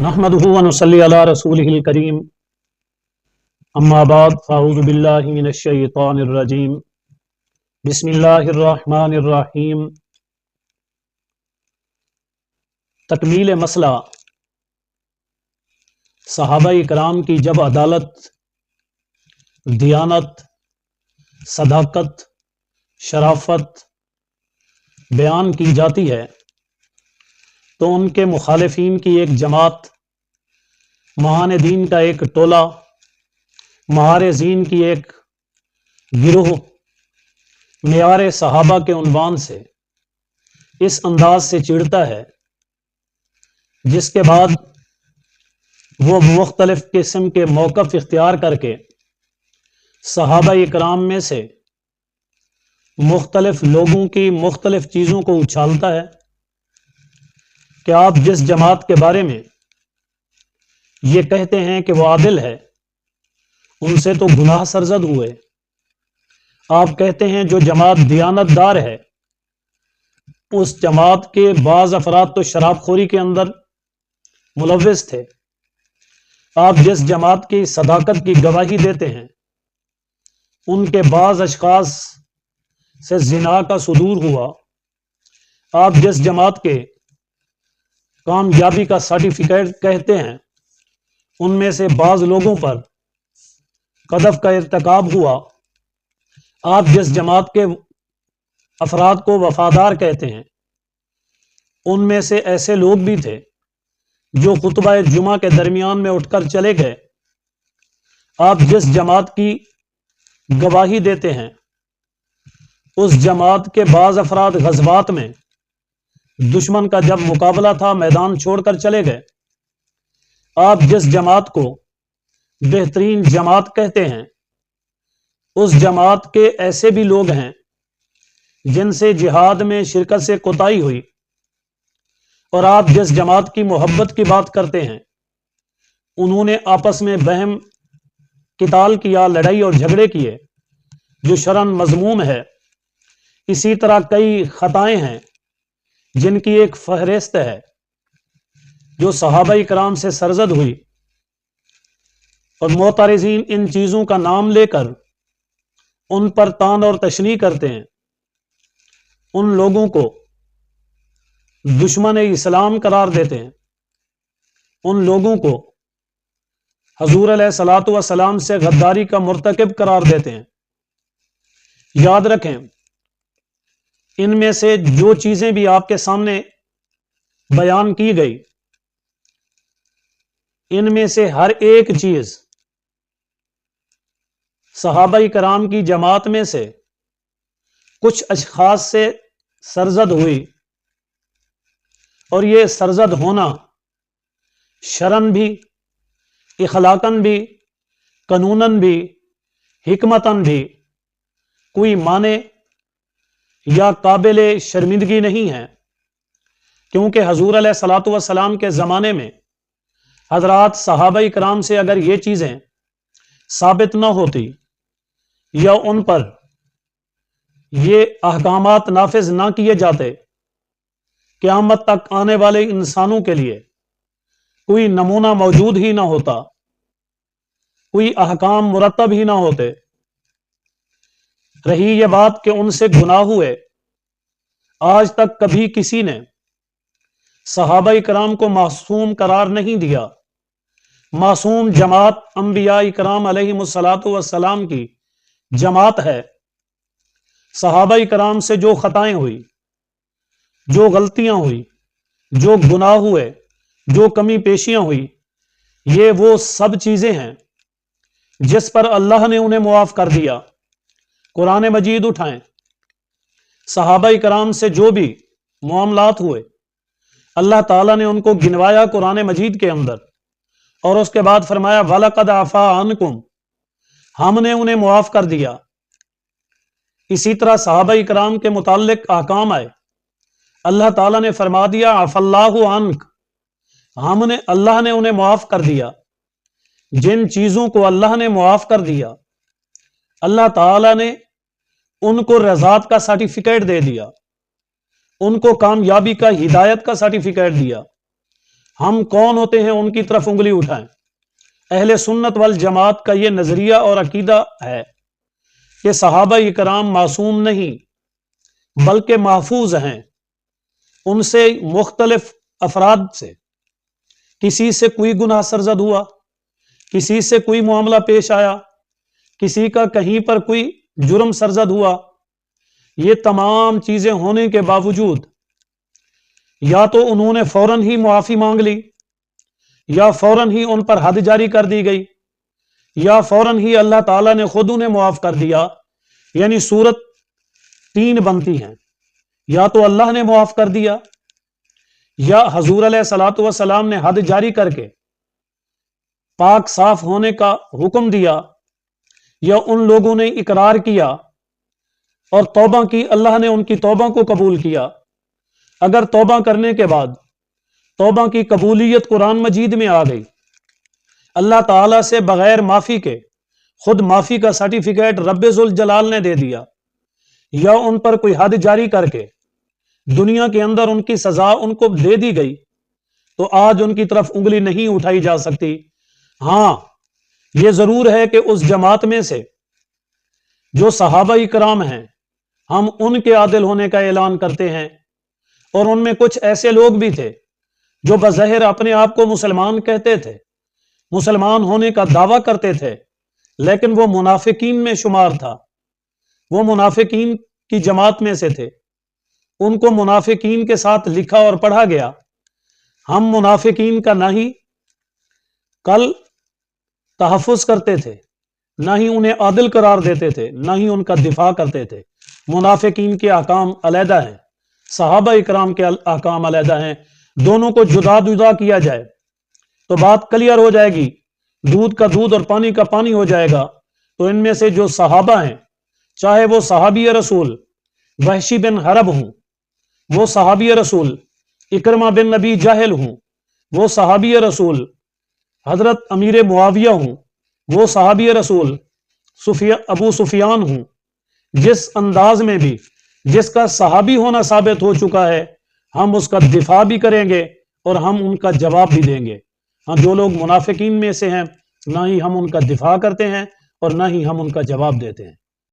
نحمدہ و نصلی علی رسولہ الکریم اما بعد فاعوذ باللہ من الشیطان الرجیم بسم اللہ الرحمن الرحیم۔ تکمیل مسئلہ صحابہ کرام کی جب عدالت، دیانت، صداقت، شرافت بیان کی جاتی ہے تو ان کے مخالفین کی ایک جماعت، مہان دین کا ایک ٹولہ، معارضین کی ایک گروہ معیار صحابہ کے عنوان سے اس انداز سے چڑھتا ہے، جس کے بعد وہ مختلف قسم کے موقف اختیار کر کے صحابہ کرام میں سے مختلف لوگوں کی مختلف چیزوں کو اچھالتا ہے کہ آپ جس جماعت کے بارے میں یہ کہتے ہیں کہ وہ عادل ہے، ان سے تو گناہ سرزد ہوئے۔ آپ کہتے ہیں جو جماعت دیانت دار ہے، اس جماعت کے بعض افراد تو شراب خوری کے اندر ملوث تھے۔ آپ جس جماعت کی صداقت کی گواہی دیتے ہیں، ان کے بعض اشخاص سے زنا کا صدور ہوا۔ آپ جس جماعت کے کامیابی کا سرٹیفکیٹ کہتے ہیں، ان میں سے بعض لوگوں پر قذف کا ارتکاب ہوا۔ آپ جس جماعت کے افراد کو وفادار کہتے ہیں، ان میں سے ایسے لوگ بھی تھے جو خطبہ جمعہ کے درمیان میں اٹھ کر چلے گئے۔ آپ جس جماعت کی گواہی دیتے ہیں، اس جماعت کے بعض افراد غزوات میں دشمن کا جب مقابلہ تھا میدان چھوڑ کر چلے گئے۔ آپ جس جماعت کو بہترین جماعت کہتے ہیں، اس جماعت کے ایسے بھی لوگ ہیں جن سے جہاد میں شرکت سے کوتاہی ہوئی۔ اور آپ جس جماعت کی محبت کی بات کرتے ہیں، انہوں نے آپس میں بہم قتال کیا، لڑائی اور جھگڑے کیے، جو شرعاً مذموم ہے۔ اسی طرح کئی خطائیں ہیں جن کی ایک فہرست ہے جو صحابہ کرام سے سرزد ہوئی، اور معترضین ان چیزوں کا نام لے کر ان پر طعن اور تشنیع کرتے ہیں، ان لوگوں کو دشمن اسلام قرار دیتے ہیں، ان لوگوں کو حضور علیہ الصلوۃ والسلام سے غداری کا مرتکب قرار دیتے ہیں۔ یاد رکھیں، ان میں سے جو چیزیں بھی آپ کے سامنے بیان کی گئی، ان میں سے ہر ایک چیز صحابہ کرام کی جماعت میں سے کچھ اشخاص سے سرزد ہوئی، اور یہ سرزد ہونا شرعاً بھی، اخلاقاً بھی، قانوناً بھی، حکمتاً بھی کوئی معنی یا قابل شرمندگی نہیں ہے، کیونکہ حضور علیہ الصلوۃ والسلام کے زمانے میں حضرات صحابہ کرام سے اگر یہ چیزیں ثابت نہ ہوتی یا ان پر یہ احکامات نافذ نہ کیے جاتے، قیامت تک آنے والے انسانوں کے لیے کوئی نمونہ موجود ہی نہ ہوتا، کوئی احکام مرتب ہی نہ ہوتے۔ رہی یہ بات کہ ان سے گناہ ہوئے، آج تک کبھی کسی نے صحابہ کرام کو معصوم قرار نہیں دیا۔ معصوم جماعت انبیاء کرام علیہم الصلوۃ والسلام کی جماعت ہے۔ صحابہ کرام سے جو خطائیں ہوئی، جو غلطیاں ہوئی، جو گناہ ہوئے، جو کمی پیشیاں ہوئی، یہ وہ سب چیزیں ہیں جس پر اللہ نے انہیں معاف کر دیا۔ قرآن مجید اٹھائیں، صحابہ کرام سے جو بھی معاملات ہوئے، اللہ تعالیٰ نے ان کو گنوایا قرآن مجید کے اندر، اور اس کے بعد فرمایا وَلَقَدْ عَفَا عَنْكُمْ، ہم نے انہیں معاف کر دیا۔ اسی طرح صحابہ کرام کے متعلق احکام آئے، اللہ تعالیٰ نے فرما دیا عَفَا اللَّهُ عَنْكَ، اللہ نے انہیں معاف کر دیا۔ جن چیزوں کو اللہ نے معاف کر دیا، اللہ تعالیٰ نے ان کو رضات کا سرٹیفکیٹ دے دیا، ان کو کامیابی کا، ہدایت کا سرٹیفکیٹ دیا۔ ہم کون ہوتے ہیں ان کی طرف انگلی اٹھائیں۔ اہل سنت والجماعت کا یہ نظریہ اور عقیدہ ہے کہ صحابہ اکرام معصوم نہیں بلکہ محفوظ ہیں، ان سے مختلف افراد سے کسی سے کوئی گناہ سرزد ہوا، کسی سے کوئی معاملہ پیش آیا، کسی کا کہیں پر کوئی جرم سرزد ہوا، یہ تمام چیزیں ہونے کے باوجود یا تو انہوں نے فوراً ہی معافی مانگ لی، یا فوراً ہی ان پر حد جاری کر دی گئی، یا فوراً ہی اللہ تعالیٰ نے خود انہیں معاف کر دیا۔ یعنی صورت تین بنتی ہیں، یا تو اللہ نے معاف کر دیا، یا حضور علیہ الصلوۃ والسلام نے حد جاری کر کے پاک صاف ہونے کا حکم دیا، یا ان لوگوں نے اقرار کیا اور توبہ کی، اللہ نے ان کی توبہ کو قبول کیا۔ اگر توبہ کرنے کے بعد توبہ کی قبولیت قرآن مجید میں آ گئی، اللہ تعالیٰ سے بغیر معافی کے خود معافی کا سرٹیفکیٹ رب ذوالجلال نے دے دیا، یا ان پر کوئی حد جاری کر کے دنیا کے اندر ان کی سزا ان کو دے دی گئی، تو آج ان کی طرف انگلی نہیں اٹھائی جا سکتی۔ ہاں یہ ضرور ہے کہ اس جماعت میں سے جو صحابہ اکرام ہیں، ہم ان کے عادل ہونے کا اعلان کرتے ہیں، اور ان میں کچھ ایسے لوگ بھی تھے جو بظاہر اپنے آپ کو مسلمان کہتے تھے، مسلمان ہونے کا دعویٰ کرتے تھے، لیکن وہ منافقین میں شمار تھا، وہ منافقین کی جماعت میں سے تھے، ان کو منافقین کے ساتھ لکھا اور پڑھا گیا۔ ہم منافقین کا نہ ہی کل تحفظ کرتے تھے، نہ ہی انہیں عادل قرار دیتے تھے، نہ ہی ان کا دفاع کرتے تھے۔ منافقین کے احکام علیحدہ ہیں، صحابہ اکرام کے احکام علیحدہ ہیں، دونوں کو جدا جدا کیا جائے تو بات کلیئر ہو جائے گی، دودھ کا دودھ اور پانی کا پانی ہو جائے گا۔ تو ان میں سے جو صحابہ ہیں، چاہے وہ صحابی رسول وحشی بن حرب ہوں، وہ صحابی رسول اکرمہ بن نبی جاہل ہوں، وہ صحابی رسول حضرت امیر معاویہ ہوں، وہ صحابی رسول ابو سفیان ہوں، جس انداز میں بھی جس کا صحابی ہونا ثابت ہو چکا ہے، ہم اس کا دفاع بھی کریں گے اور ہم ان کا جواب بھی دیں گے۔ ہاں جو لوگ منافقین میں سے ہیں، نہ ہی ہم ان کا دفاع کرتے ہیں اور نہ ہی ہم ان کا جواب دیتے ہیں۔